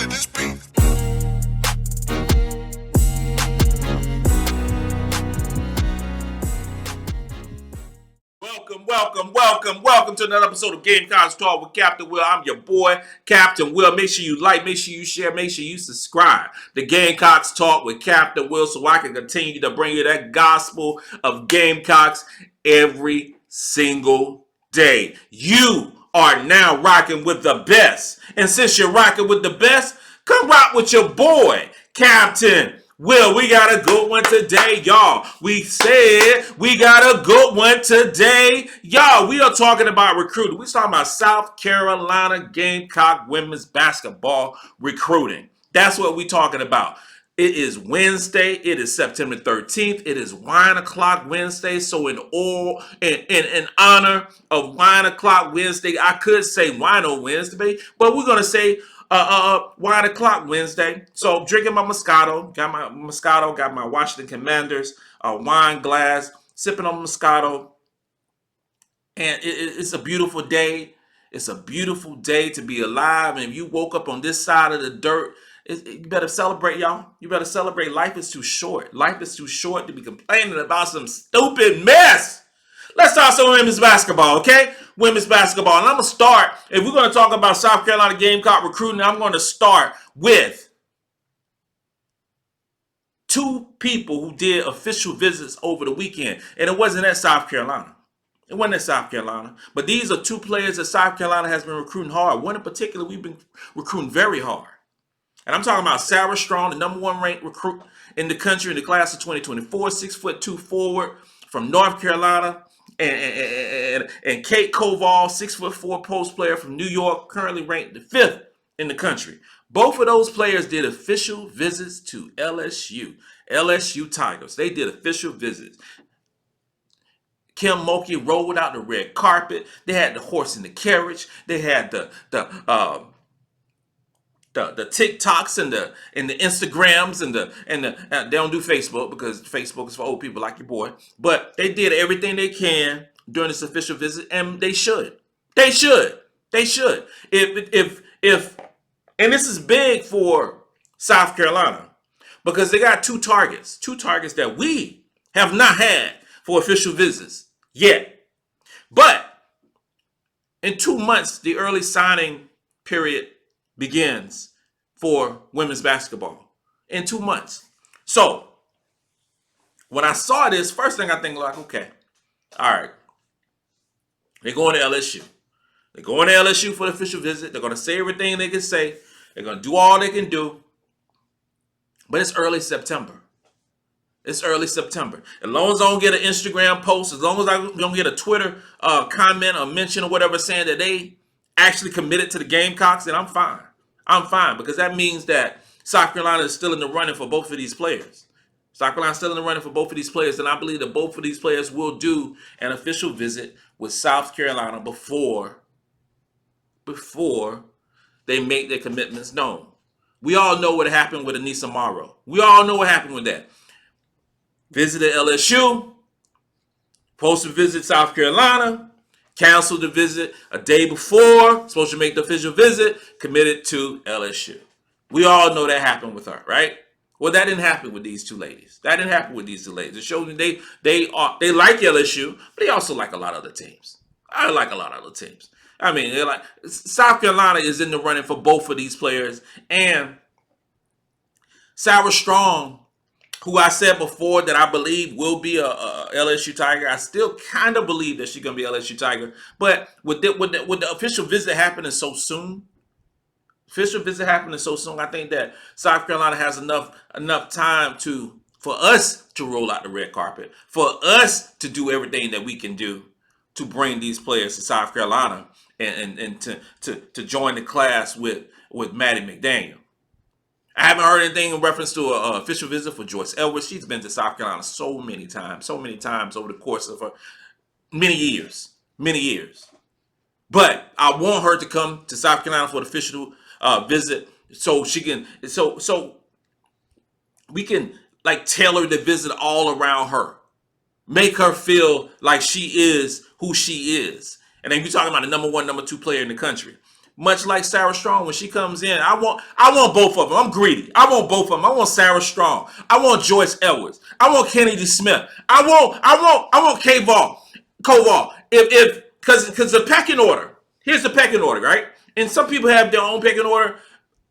to this beat. Welcome to another episode of Gamecocks Talk with Captain Will. I'm your boy, Captain Will. Make sure you like, make sure you share, make sure you subscribe. The Gamecocks Talk with Captain Will, so I can continue to bring you that gospel of Gamecocks every single day. You are now rocking with the best. And since you're rocking with the best, come rock with your boy, Captain Will. We got a good one today, y'all. We said we got a good one today, y'all. We are talking about recruiting. We're talking about South Carolina Gamecock women's basketball recruiting. That's what we're talking about. It is Wednesday. It is September 13th. It is Wine O'Clock Wednesday. So in honor of Wine O'Clock Wednesday, I could say Wino Wednesday, but we're gonna say Wine O'Clock Wednesday. So drinking my Moscato, got my Washington Commanders wine glass, sipping on Moscato, and it's a beautiful day. It's a beautiful day to be alive. And if you woke up on this side of the dirt, you better celebrate, y'all. You better celebrate. Life is too short. Life is too short to be complaining about some stupid mess. Let's talk some women's basketball, okay? Women's basketball. And I'm going to start, if we're going to talk about South Carolina Gamecock recruiting, I'm going to start with two people who did official visits over the weekend. And it wasn't at South Carolina. It wasn't at South Carolina. But these are two players that South Carolina has been recruiting hard. One in particular, we've been recruiting very hard. And I'm talking about Sarah Strong, the number one ranked recruit in the country in the class of 2024, 6'2" forward from North Carolina. And Kate Koval, 6'4" post player from New York, currently ranked the 5th in the country. Both of those players did official visits to LSU Tigers. They did official visits. Kim Mulkey rolled out the red carpet. They had the horse in the carriage. They had the TikToks and the Instagrams and they don't do Facebook because Facebook is for old people like your boy. But they did everything they can during this official visit, and they should. If and this is big for South Carolina because they got two targets that we have not had for official visits yet. But in 2 months, the early signing period begins for women's basketball in 2 months. So when I saw this, first thing I think like, okay, all right, they're going to LSU. They're going to LSU for the official visit. They're going to say everything they can say. They're going to do all they can do. But it's early September. As long as I don't get an Instagram post, as long as I don't get a Twitter comment or mention or whatever saying that they actually committed to the Gamecocks, then I'm fine. Because that means that South Carolina is still in the running for both of these players. And I believe that both of these players will do an official visit with South Carolina before they make their commitments known. We all know what happened with Anissa Morrow. We all know what happened with that. Visited LSU, supposed to visit South Carolina, canceled the visit a day before, supposed to make the official visit, committed to LSU. We all know that happened with her, right? Well, that didn't happen with these two ladies. It shows me they like LSU, but they also like a lot of other teams. I mean, they're like South Carolina is in the running for both of these players, and Sarah Strong, who I said before that I believe will be a LSU Tiger. I still kind of believe that she's going to be a LSU Tiger. But with the official visit happening so soon, I think that South Carolina has enough time for us to roll out the red carpet, for us to do everything that we can do to bring these players to South Carolina and to join the class with Maddie McDaniel. I haven't heard anything in reference to an official visit for Joyce Edwards. She's been to South Carolina so many times over the course of many years. But I want her to come to South Carolina for the official visit so we can like tailor the visit all around her. Make her feel like she is who she is. And then you're talking about the number one, number two player in the country. Much like Sarah Strong when she comes in. I want both of them. I'm greedy. I want both of them. I want Sarah Strong. I want Joyce Edwards. I want Kennedy Smith. I want Koval. Because the pecking order. Here's the pecking order, right? And some people have their own pecking order.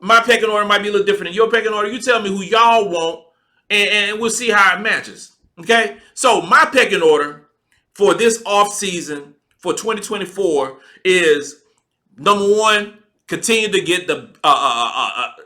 My pecking order might be a little different than your pecking order. You tell me who y'all want, and we'll see how it matches. Okay? So my pecking order for this off season for 2024 is number one, continue to get the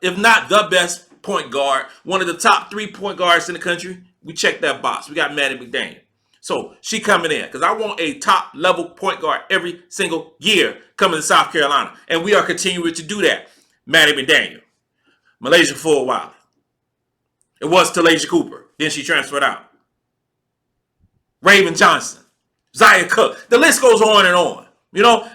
if not the best point guard, one of the top 3 point guards in the country. We check that box. We got Maddie McDaniel. So she coming in because I want a top level point guard every single year coming to South Carolina. And we are continuing to do that. Maddie McDaniel. Malaysia for a while. It was Talasia Cooper. Then she transferred out. Raven Johnson. Zaya Cook. The list goes on and on. You know,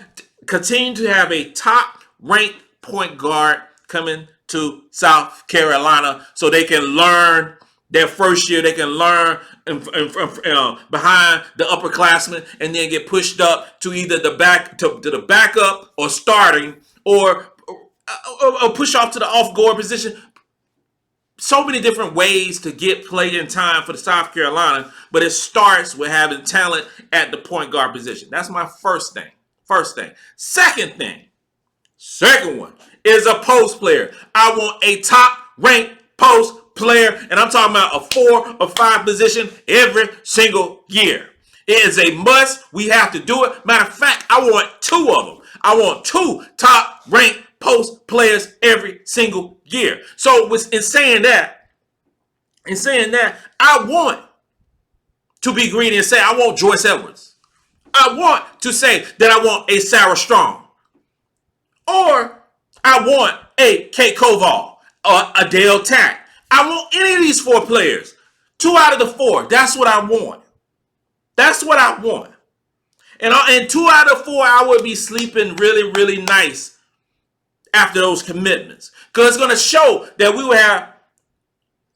continue to have a top ranked point guard coming to South Carolina so they can learn their first year. They can learn behind the upperclassmen and then get pushed up to either the backup or starting or push off to the off guard position. So many different ways to get play in time for the South Carolina, but it starts with having talent at the point guard position. That's my first thing. Second one is a post player. I want a top ranked post player, and I'm talking about a 4 or 5 position every single year. It is a must. We have to do it. Matter of fact, I want 2 of them. I want 2 top ranked post players every single year. So in saying that, I want to be greedy and say I want Joyce Edwards. I want to say that I want a Sarah Strong. Or I want a Kate Koval or a Dale Tack. I want any of these 4 players. 2 out of the 4. That's what I want. And 2 out of 4, I would be sleeping really, really nice after those commitments. Because it's going to show that we will have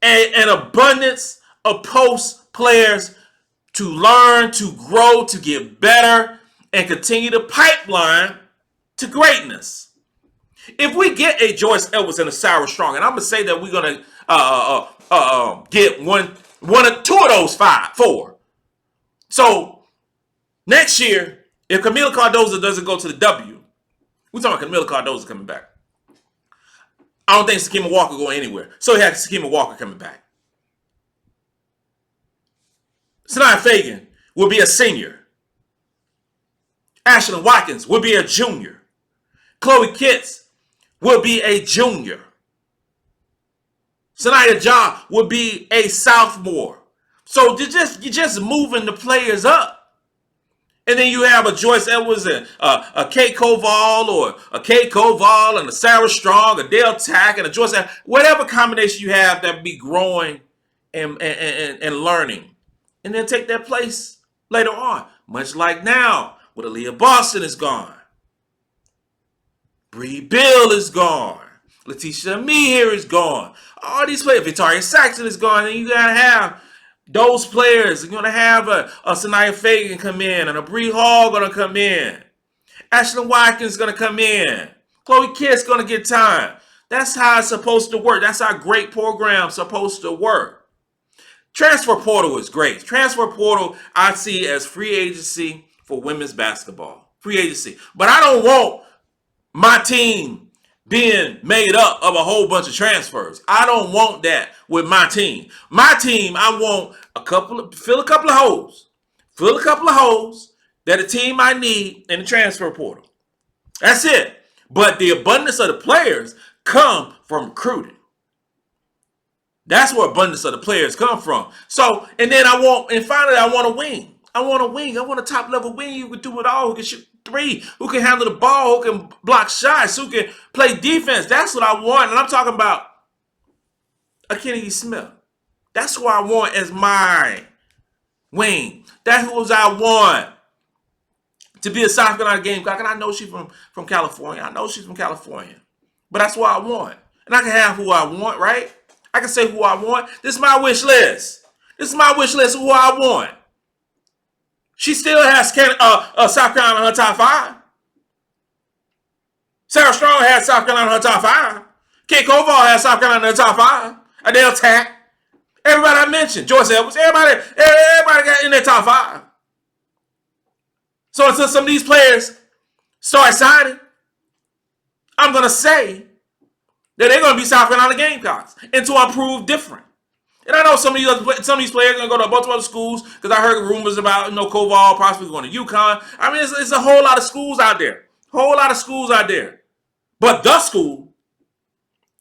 an abundance of post players to learn, to grow, to get better, and continue to pipeline to greatness. If we get a Joyce Edwards and a Sarah Strong, and I'm going to say that we're going to get one or 2 of those 4. So next year, if Camila Cardozo doesn't go to the W, we're talking Camila Cardozo coming back. I don't think Sakima Walker going anywhere. So he had Sakima Walker coming back. Sanaya Fagan will be a senior. Ashlyn Watkins will be a junior. Chloe Kitts will be a junior. Sanaya Ja will be a sophomore. So you're just moving the players up. And then you have a Joyce Edwards and a Kate Koval or a Kate Koval and a Sarah Strong, a Dale Tack and a Joyce Edwards. Whatever combination you have that be growing and learning. And then take their place later on. Much like now, with Aaliyah Boston is gone. Bree Bill is gone. Letitia Meeher is gone. All these players, Victoria Saxon is gone. And you got to have those players. You're going to have a Sanaya Fagan come in and a Bree Hall going to come in. Ashlyn Watkins going to come in. Chloe Kitts going to get time. That's how it's supposed to work. That's how great programs supposed to work. Transfer portal is great. Transfer portal I see as free agency for women's basketball. Free agency. But I don't want my team being made up of a whole bunch of transfers. I don't want that with my team. My team, I want fill a couple of holes. Fill a couple of holes that a team might need in the transfer portal. That's it. But the abundance of the players come from recruiting. That's where abundance of the players come from. So, and finally, I want a wing. I want a top level wing who can do it all, who can shoot 3, who can handle the ball, who can block shots, who can play defense. That's what I want. And I'm talking about a Kennedy Smith. That's who I want as my wing. That's who I want to be a South Carolina Gamecock. And I know she's from California. But that's what I want. And I can have who I want, right? I can say who I want. This is my wish list. Who I want. She still has South Carolina in her top 5. Sarah Strong had South Carolina in her top 5. Kate Koval had South Carolina in her top 5. Adele Tack. Everybody I mentioned. Joyce Edwards. Everybody got in their top 5. So until some of these players start signing, I'm going to say that they're going to be South Carolina Gamecocks until I prove different. And I know some of these players are going to go to a bunch of other schools because I heard rumors about Koval possibly going to UConn. I mean, it's a whole lot of schools out there. Whole lot of schools out there. But the school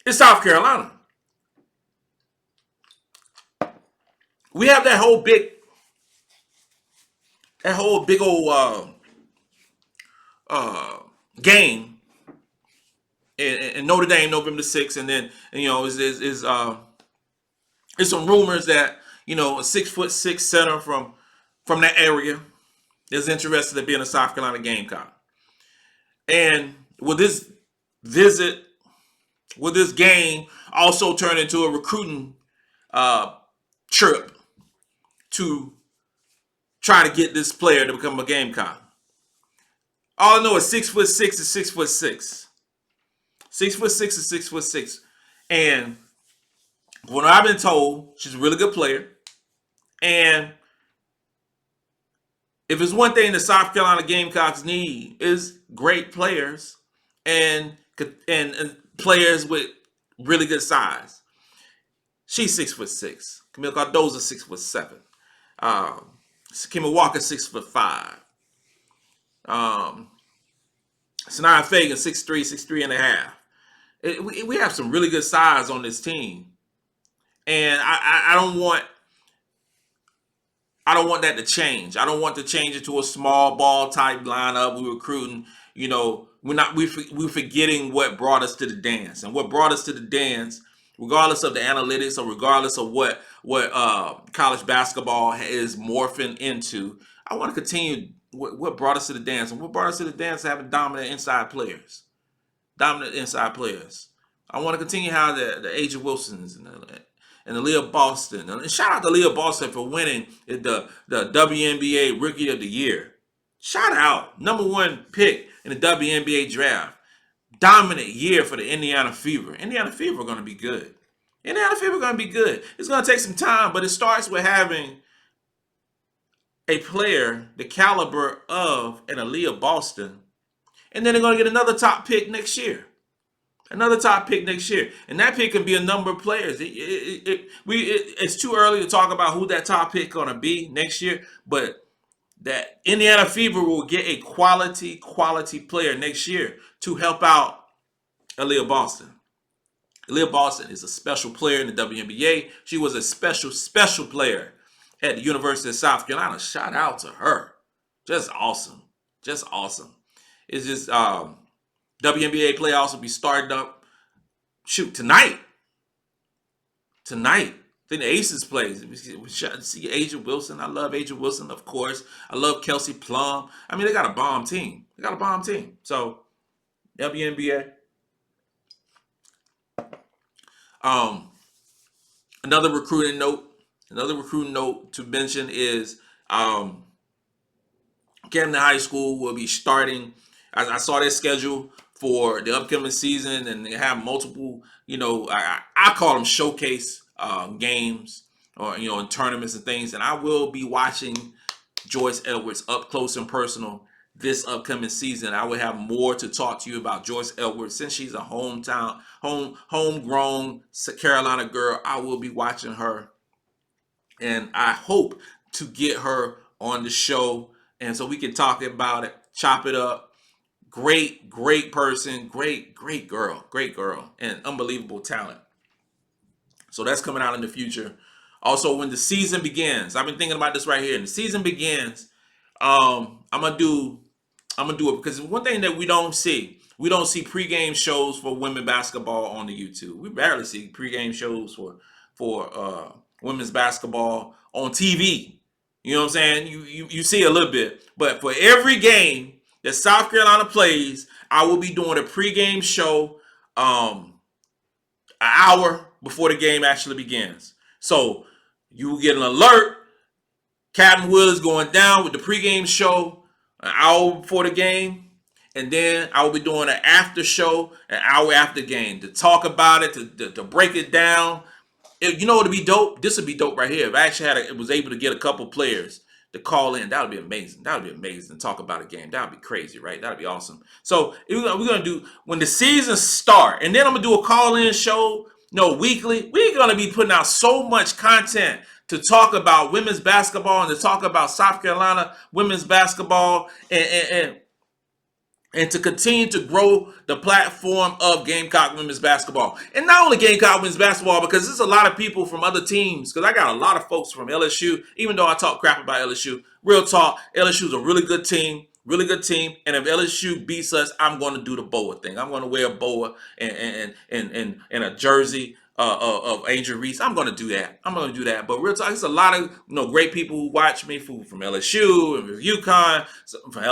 is South Carolina. We have that whole big old game in Notre Dame, November 6th, and then there's some rumors that a 6'6" center from that area is interested in being a South Carolina Gamecock. And will this game also turn into a recruiting trip to try to get this player to become a Gamecock? All I know is 6'6" is 6'6". 6'6" is 6'6". And when I've been told, she's a really good player. And if it's one thing the South Carolina Gamecocks need is great players and players with really good size. She's 6'6". Camille Cardoza 6'7". Kimmy Walker 6'5". Sanaya Fagan 6'3", 6'3.5". We have some really good size on this team, and I don't want that to change. I don't want to change it to a small ball type lineup. We're recruiting, we're forgetting what brought us to the dance, and what brought us to the dance, regardless of the analytics or regardless of what college basketball is morphing into. I want to continue what brought us to the dance, and what brought us to the dance is having dominant inside players. I want to continue how the Asia Wilsons and the Leah Boston. And shout out to Leah Boston for winning the WNBA Rookie of the Year. Shout out. #1 pick in the WNBA draft. Dominant year for the Indiana Fever. Indiana Fever are going to be good. It's going to take some time, but it starts with having a player the caliber of an Aaliyah Boston, and then they're going to get another top pick next year. And that pick can be a number of players. It's too early to talk about who that top pick going to be next year, but that Indiana Fever will get a quality player next year to help out Aaliyah Boston. Aaliyah Boston is a special player in the WNBA. She was a special player at the University of South Carolina. Shout out to her. Just awesome. It's just WNBA playoffs will be starting up. Tonight. I think the Aces plays. We see Asia Wilson. I love Asia Wilson, of course. I love Kelsey Plum. I mean, they got a bomb team. So, WNBA. Another recruiting note to mention is Camden High School will be starting. I saw their schedule for the upcoming season, and they have multiple, I call them showcase games, or in tournaments and things. And I will be watching Joyce Edwards up close and personal this upcoming season. I will have more to talk to you about Joyce Edwards since she's a homegrown Carolina girl. I will be watching her, and I hope to get her on the show, and so we can talk about it, chop it up. Great person, great girl, and unbelievable talent. So that's coming out in the future. Also, when the season begins, I've been thinking about this right here. And the season begins, I'm gonna do it because one thing that we don't see pregame shows for women basketball on the YouTube. We barely see pregame shows for women's basketball on TV. You know what I'm saying? You see a little bit, but for every game that South Carolina plays, I will be doing a pregame show an hour before the game actually begins. So you will get an alert. Captain Will is going down with the pregame show an hour before the game. And then I will be doing an after show, an hour after game, to talk about it, to break it down. You know what would be dope? This would be dope right here. If I actually was able to get a couple players to call in, that would be amazing. That would be amazing to talk about a game. That would be crazy, right? That would be awesome. So we're going to do, when the season start, and then I'm going to do a call-in show, weekly. We're going to be putting out so much content to talk about women's basketball and to talk about South Carolina women's basketball and to continue to grow the platform of Gamecock women's basketball. And not only Gamecock women's basketball, because there's a lot of people from other teams, because I got a lot of folks from LSU, even though I talk crap about LSU. Real talk, LSU is a really good team. Really good team, and if LSU beats us, I'm going to do the boa thing. I'm going to wear a boa and a jersey of Angel Reese. I'm going to do that. But real talk, there's a lot of great people who watch me from LSU and UConn, from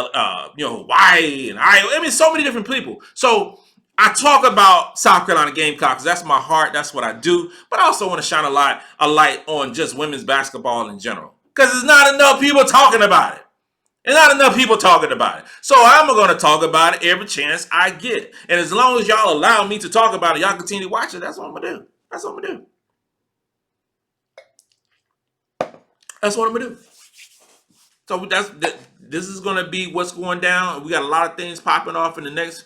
Hawaii and Iowa. I mean, so many different people. So I talk about South Carolina Gamecocks. That's my heart. That's what I do. But I also want to shine a light on just women's basketball in general, because there's not enough people talking about it. And not enough people talking about it. So I'm going to talk about it every chance I get. And as long as y'all allow me to talk about it, y'all continue to watch it, that's what I'm going to do. That's what I'm going to do. So this is going to be what's going down. We got a lot of things popping off in the next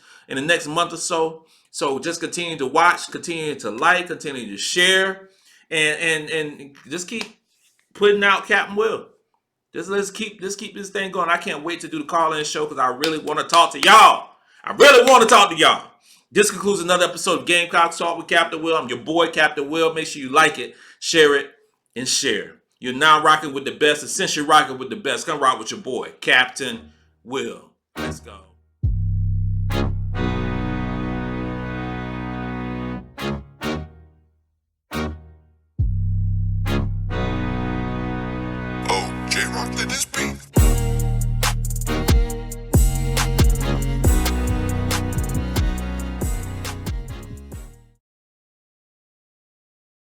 month or so. So just continue to watch, continue to like, continue to share, and just keep putting out Captain Will. Let's keep this thing going. I can't wait to do the call-in show because I really want to talk to y'all. This concludes another episode of Gamecocks Talk with Captain Will. I'm your boy, Captain Will. Make sure you like it, share it, and share. You're now rocking with the best. And since you're rocking with the best, come rock with your boy, Captain Will. Let's go.